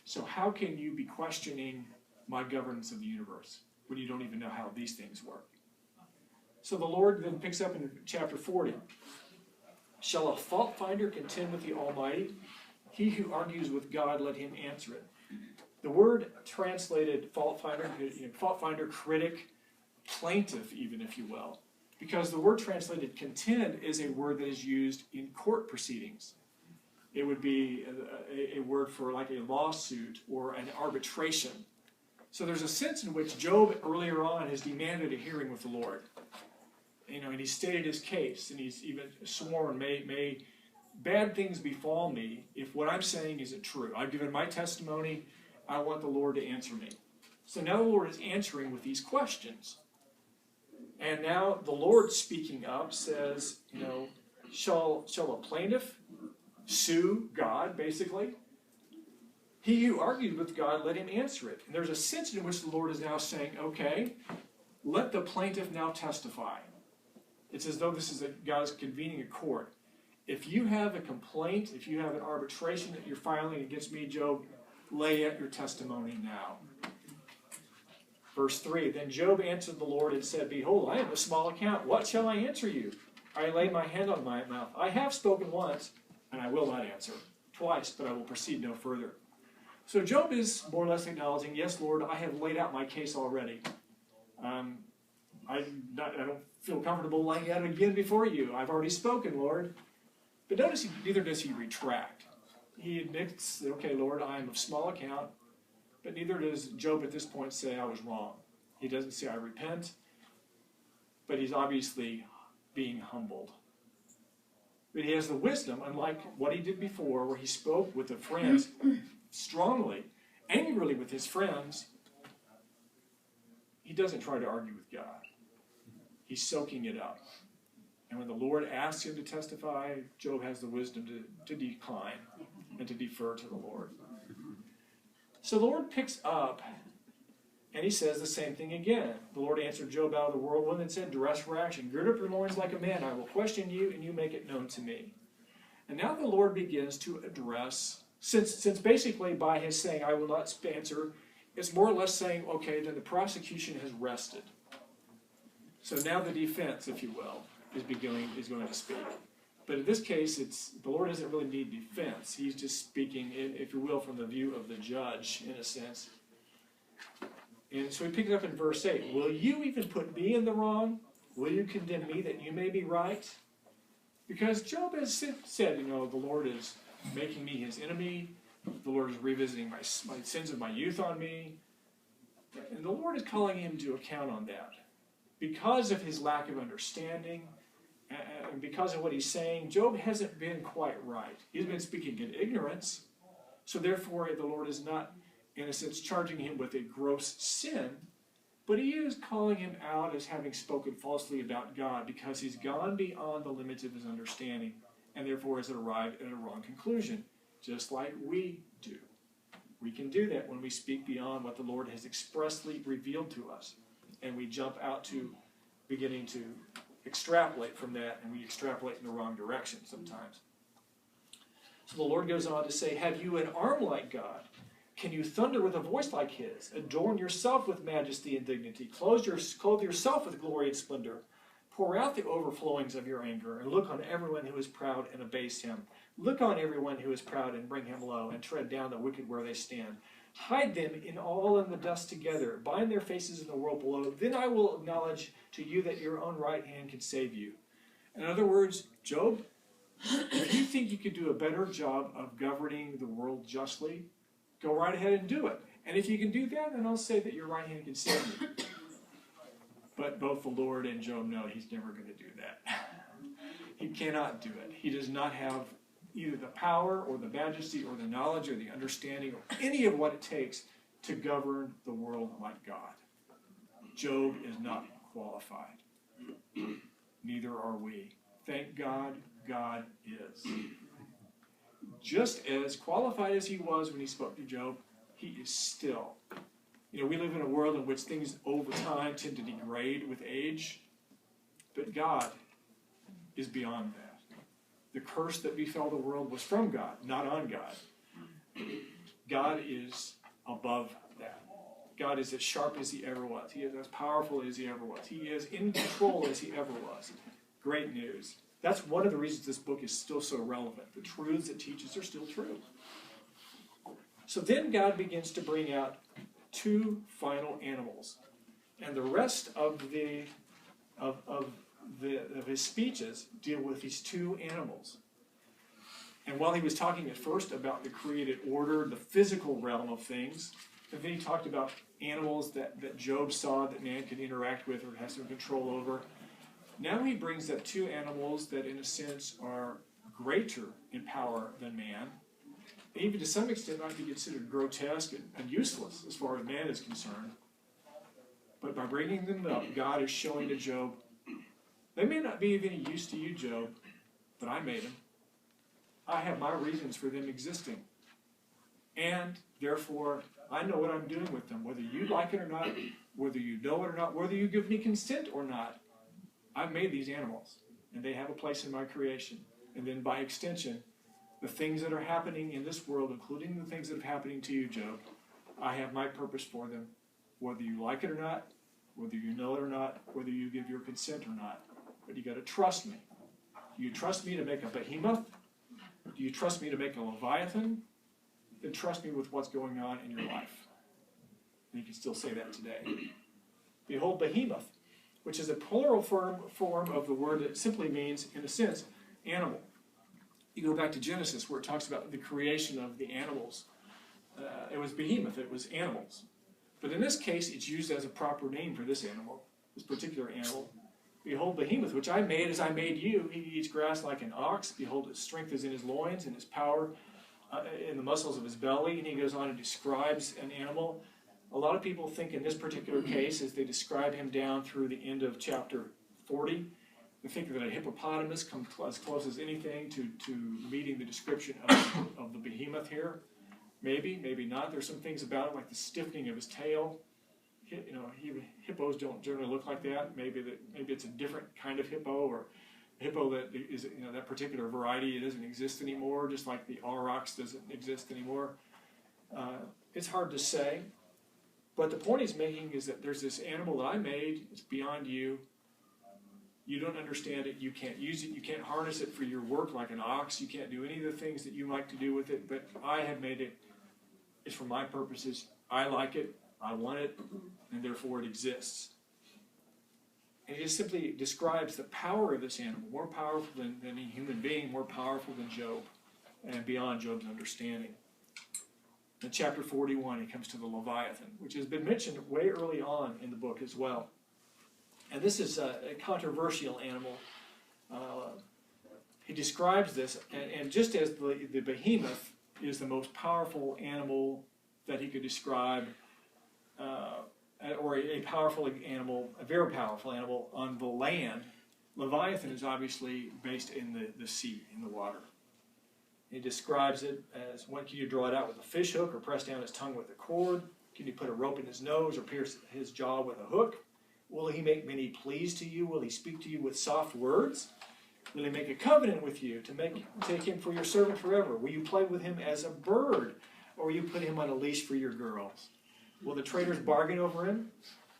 So how can you be questioning my governance of the universe when you don't even know how these things work? So the Lord then picks up in chapter 40. Shall a fault finder contend with the Almighty? He who argues with God, let him answer it. The word translated fault finder, critic, plaintiff even, if you will, because the word translated contend is a word that is used in court proceedings. It would be a word for like a lawsuit or an arbitration. So there's a sense in which Job earlier on has demanded a hearing with the Lord. And he stated his case, and he's even sworn, may bad things befall me if what I'm saying isn't true. I've given my testimony, I want the Lord to answer me. So now the Lord is answering with these questions. And now the Lord speaking up says, shall a plaintiff sue God, basically? He who argued with God, let him answer it. And there's a sense in which the Lord is now saying, okay, let the plaintiff now testify. It's as though this is God is convening a court. If you have a complaint, if you have an arbitration that you're filing against me, Job, lay out your testimony now. Verse 3, then Job answered the Lord and said, behold, I am of small account. What shall I answer you? I lay my hand on my mouth. I have spoken once, and I will not answer. Twice, but I will proceed no further. So Job is more or less acknowledging, yes, Lord, I have laid out my case already. I don't feel comfortable laying it out again before you. I've already spoken, Lord. But notice, neither does he retract. He admits that, okay, Lord, I am of small account, but neither does Job at this point say I was wrong. He doesn't say I repent, but he's obviously being humbled. But he has the wisdom, unlike what he did before, where he spoke with the friends strongly, angrily with his friends. He doesn't try to argue with God. He's soaking it up. And when the Lord asks him to testify, Job has the wisdom to decline and to defer to the Lord. So the Lord picks up, and he says the same thing again. The Lord answered Job out of the whirlwind and said, dress for action. Gird up your loins like a man. I will question you, and you make it known to me. And now the Lord begins to address, since basically by his saying, I will not answer, it's more or less saying, okay, then the prosecution has rested. So now the defense, if you will, is going to speak. But in this case, the Lord doesn't really need defense. He's just speaking, if you will, from the view of the judge, in a sense. And so we pick it up in verse 8. Will you even put me in the wrong? Will you condemn me that you may be right? Because Job has said, the Lord is making me his enemy. The Lord is revisiting my sins of my youth on me. And the Lord is calling him to account on that. Because of his lack of understanding, and because of what he's saying, Job hasn't been quite right. He's been speaking in ignorance. So therefore, the Lord is not, in a sense, charging him with a gross sin, but he is calling him out as having spoken falsely about God because he's gone beyond the limits of his understanding and therefore has arrived at a wrong conclusion, just like we do. We can do that when we speak beyond what the Lord has expressly revealed to us. And we jump out to beginning to extrapolate from that, and we extrapolate in the wrong direction sometimes. So the Lord goes on to say, have you an arm like God? Can you thunder with a voice like his? Adorn yourself with majesty and dignity. Clothe yourself with glory and splendor. Pour out the overflowings of your anger, and look on everyone who is proud and abase him. Look on everyone who is proud and bring him low, and tread down the wicked where they stand. Hide them all in the dust together. Bind their faces in the world below. Then I will acknowledge to you that your own right hand can save you. In other words, Job, if you think you could do a better job of governing the world justly, go right ahead and do it. And if you can do that, then I'll say that your right hand can save you. But both the Lord and Job know he's never going to do that. He cannot do it. He does not have either the power or the majesty or the knowledge or the understanding or any of what it takes to govern the world like God. Job is not qualified. Neither are we. Thank God, God is. just as qualified as he was when he spoke to Job, he is still. You know, we live in a world in which things over time tend to degrade with age, but God is beyond that. The curse that befell the world was from God, not on God. God is above that. God is as sharp as he ever was. He is as powerful as he ever was. He is in control as he ever was. Great news. That's one of the reasons this book is still so relevant. The truths it teaches are still true. So then God begins to bring out two final animals. And the rest of his speeches deal with these two animals. And while he was talking at first about the created order, the physical realm of things, and then he talked about animals that Job saw that man could interact with or has some control over. Now he brings up two animals that in a sense are greater in power than man. Even to some extent might be considered grotesque and useless as far as man is concerned. But by bringing them up, God is showing to Job, they may not be of any use to you, Job, but I made them. I have my reasons for them existing. And therefore, I know what I'm doing with them. Whether you like it or not, whether you know it or not, whether you give me consent or not, I've made these animals. And they have a place in my creation. And then by extension, the things that are happening in this world, including the things that are happening to you, Job, I have my purpose for them. Whether you like it or not, whether you know it or not, whether you give your consent or not. But you got to trust me. Do you trust me to make a behemoth? Do you trust me to make a leviathan? Then trust me with what's going on in your life. And you can still say that today. Behold, behemoth, which is a plural form of the word that simply means, in a sense, animal. You go back to Genesis where it talks about the creation of the animals. It was behemoth, it was animals. But in this case, it's used as a proper name for this animal, this particular animal. Behold, behemoth, which I made as I made you. He eats grass like an ox. Behold, his strength is in his loins, and his power in the muscles of his belly. And he goes on and describes an animal. A lot of people think in this particular case, as they describe him down through the end of chapter 40, they think that a hippopotamus comes as close as anything to meeting the description of the behemoth here. Maybe, maybe not. There's some things about it, like the stiffening of his tail. You know, hippos don't generally look like that. Maybe it's a different kind of hippo, or a hippo that is, you know, that particular variety. It doesn't exist anymore, just like the aurochs doesn't exist anymore. It's hard to say, but the point he's making is that there's this animal that I made. It's beyond you. You don't understand it. You can't use it. You can't harness it for your work like an ox. You can't do any of the things that you like to do with it. But I have made it. It's for my purposes. I like it. I want it, and therefore it exists. And he just simply describes the power of this animal, more powerful than any human being, more powerful than Job, and beyond Job's understanding. In chapter 41, he comes to the Leviathan, which has been mentioned way early on in the book as well. And this is a controversial animal. He describes this, and just as the behemoth is the most powerful animal that he could describe, or a powerful animal, a very powerful animal on the land, Leviathan is obviously based in the sea, in the water. He describes it as, when can you draw it out with a fish hook or press down his tongue with a cord? Can you put a rope in his nose or pierce his jaw with a hook? Will he make many pleas to you? Will he speak to you with soft words? Will he make a covenant with you to take him for your servant forever? Will you play with him as a bird, or will you put him on a leash for your girls? Will the traders bargain over him?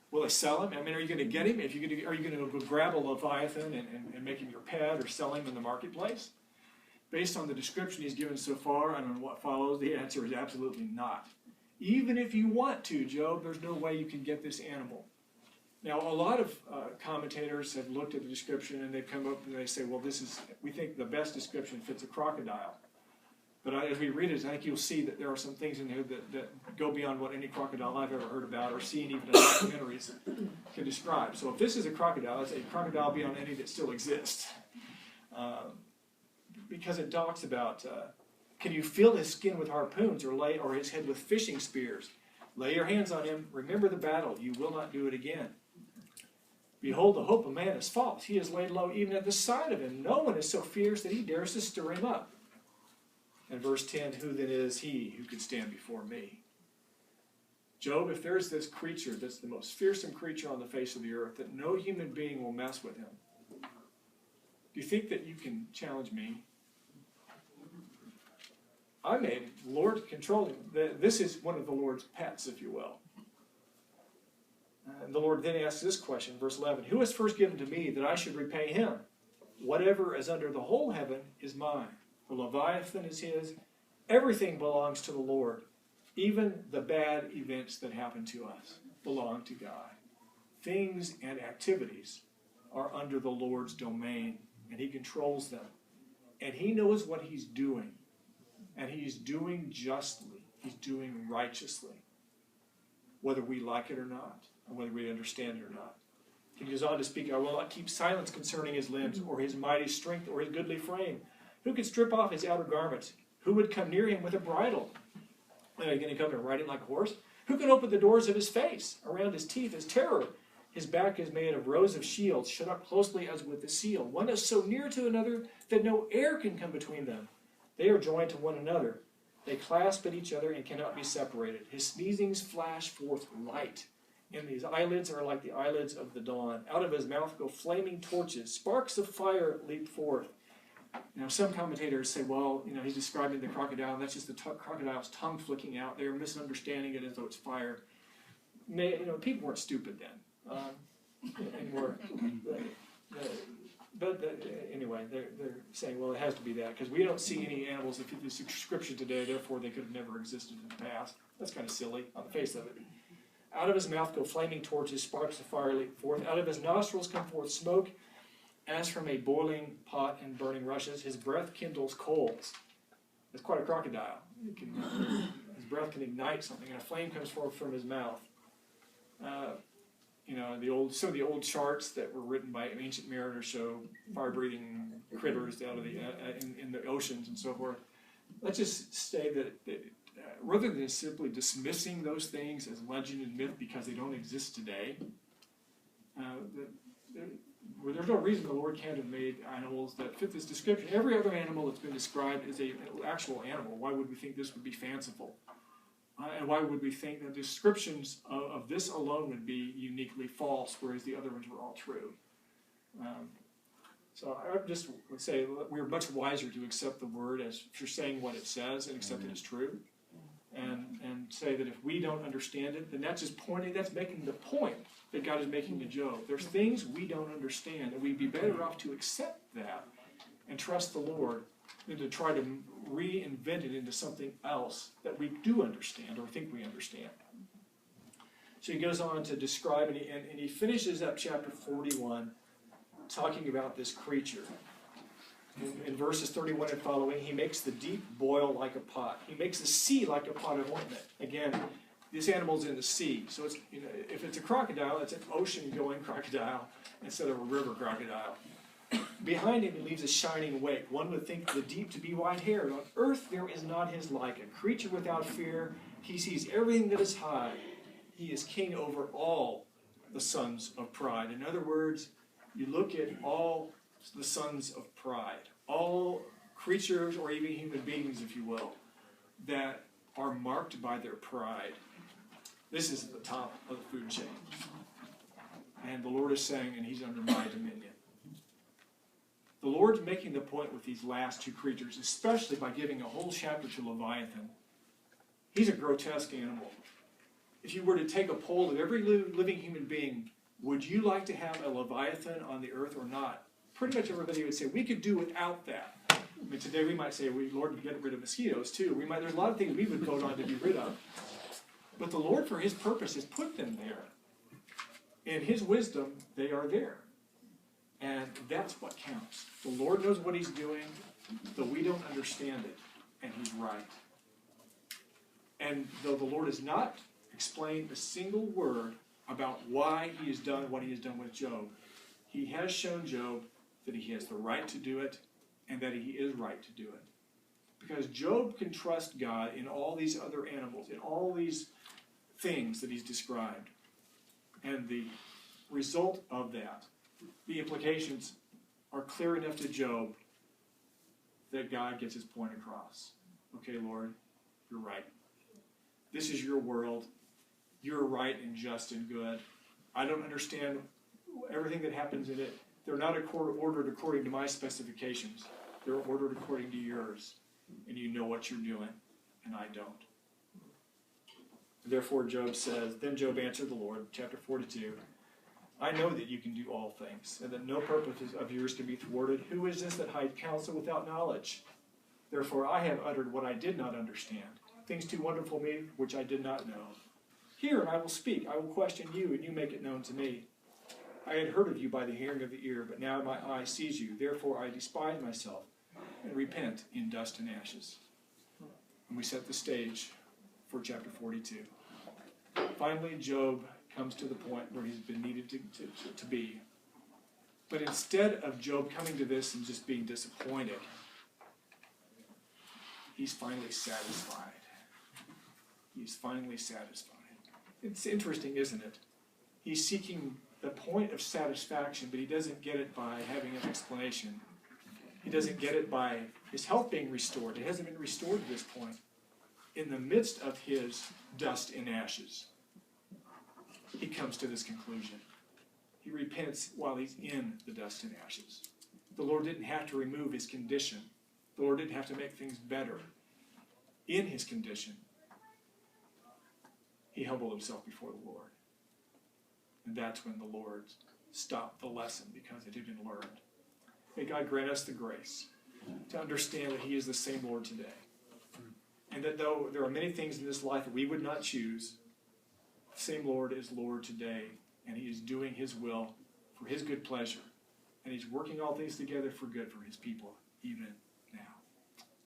Will they sell him? I mean, are you going to get him? Are you going to go grab a Leviathan and make him your pet or sell him in the marketplace? Based on the description he's given so far and on what follows, the answer is absolutely not. Even if you want to, Job, there's no way you can get this animal. Now, a lot of commentators have looked at the description and they've come up and they say, well, we think the best description fits a crocodile. But as we read it, I think you'll see that there are some things in here that go beyond what any crocodile I've ever heard about or seen even in documentaries can describe. So if this is a crocodile, it's a crocodile beyond any that still exists. Because it talks about, can you fill his skin with harpoons or his head with fishing spears? Lay your hands on him. Remember the battle. You will not do it again. Behold, the hope of man is false. He is laid low even at the sight of him. No one is so fierce that he dares to stir him up. And verse 10, who then is he who could stand before me? Job, if there's this creature that's the most fearsome creature on the face of the earth, that no human being will mess with him, do you think that you can challenge me? I made him. The Lord controlled him. This is one of the Lord's pets, if you will. And the Lord then asks this question, verse 11, who has first given to me that I should repay him? Whatever is under the whole heaven is mine. The Leviathan is his. Everything belongs to the Lord. Even the bad events that happen to us belong to God. Things and activities are under the Lord's domain, and he controls them. And he knows what he's doing. And he's doing justly. He's doing righteously. Whether we like it or not, or whether we understand it or not. He goes on to speak, I will not keep silence concerning his limbs, or his mighty strength, or his goodly frame. Who could strip off his outer garments? Who would come near him with a bridle? Are you going to come and ride him like a horse? Who can open the doors of his face? Around his teeth is terror. His back is made of rows of shields, shut up closely as with a seal. One is so near to another that no air can come between them. They are joined to one another. They clasp at each other and cannot be separated. His sneezings flash forth light, and his eyelids are like the eyelids of the dawn. Out of his mouth go flaming torches. Sparks of fire leap forth. Now, some commentators say, well, he's describing the crocodile, and that's just the crocodile's tongue flicking out. They're misunderstanding it as though it's fire. People weren't stupid then. Anymore. Anyway, they're saying, well, it has to be that, because we don't see any animals that fit this description today, therefore they could have never existed in the past. That's kind of silly on the face of it. Out of his mouth go flaming torches, sparks of fire leap forth. Out of his nostrils come forth smoke, as from a boiling pot and burning rushes. His breath kindles coals. It's quite a crocodile. His breath can ignite something, and a flame comes forth from his mouth. Some of the old charts that were written by ancient mariners show fire-breathing critters out of in the oceans and so forth. Let's just say that rather than simply dismissing those things as legend and myth because they don't exist today, there's no reason the Lord can't have made animals that fit this description. Every other animal that's been described is an actual animal. Why would we think this would be fanciful? And why would we think that descriptions of this alone would be uniquely false, whereas the other ones were all true? So I just would say we're much wiser to accept the word as for saying what it says and accept it as true. And say that if we don't understand it, then that's making the point that God is making to Job. There's things we don't understand, and we'd be better off to accept that and trust the Lord than to try to reinvent it into something else that we do understand or think we understand. So he goes on to describe, and he finishes up chapter 41 talking about this creature. In verses 31 and following, he makes the deep boil like a pot. He makes the sea like a pot of ointment. Again, this animal's in the sea. So it's, if it's a crocodile, it's an ocean-going crocodile instead of a river crocodile. Behind him, he leaves a shining wake. One would think the deep to be white-haired. On earth there is not his like, a creature without fear. He sees everything that is high. He is king over all the sons of pride. In other words, you look at all the sons of pride, all creatures or even human beings, if you will, that are marked by their pride. This is at the top of the food chain. And the Lord is saying, and he's under my dominion. The Lord's making the point with these last two creatures, especially by giving a whole chapter to Leviathan. He's a grotesque animal. If you were to take a poll of every living human being, would you like to have a Leviathan on the earth or not? Pretty much everybody would say, we could do without that. I mean, today we might say, Lord, get rid of mosquitoes too. There's a lot of things we would vote on to be rid of. But the Lord, for his purpose, has put them there. In his wisdom, they are there. And that's what counts. The Lord knows what he's doing, though we don't understand it, and he's right. And though the Lord has not explained a single word about why he has done what he has done with Job, he has shown Job that he has the right to do it, and that he is right to do it. Because Job can trust God in all these other animals, in all these things that he's described. And the result of that, the implications are clear enough to Job that God gets his point across. okay, Lord, you're right. This is your world. You're right and just and good. I don't understand everything that happens in it. They're not ordered according to my specifications. They're ordered according to yours. And you know what you're doing, and I don't. Therefore, Job says, then Job answered the Lord, chapter 42, I know that you can do all things, and that no purpose of yours can be thwarted. Who is this that hides counsel without knowledge? Therefore, I have uttered what I did not understand, things too wonderful for me which I did not know. Hear, and I will speak. I will question you, and you make it known to me. I had heard of you by the hearing of the ear, but now my eye sees you. Therefore, I despise myself and repent in dust and ashes. And we set the stage for chapter 42. Finally, Job comes to the point where he's been needed to be. But instead of Job coming to this and just being disappointed, he's finally satisfied. He's finally satisfied. It's interesting, isn't it? He's seeking the point of satisfaction, but he doesn't get it by having an explanation. He doesn't get it by his health being restored. It hasn't been restored at this point. In the midst of his dust and ashes, he comes to this conclusion. He repents while he's in the dust and ashes. The Lord didn't have to remove his condition. The Lord didn't have to make things better. In his condition, he humbled himself before the Lord. And that's when the Lord stopped the lesson because it had been learned. May God grant us the grace to understand that he is the same Lord today. And that though there are many things in this life that we would not choose, the same Lord is Lord today, and he is doing his will for his good pleasure. And he's working all things together for good for his people, even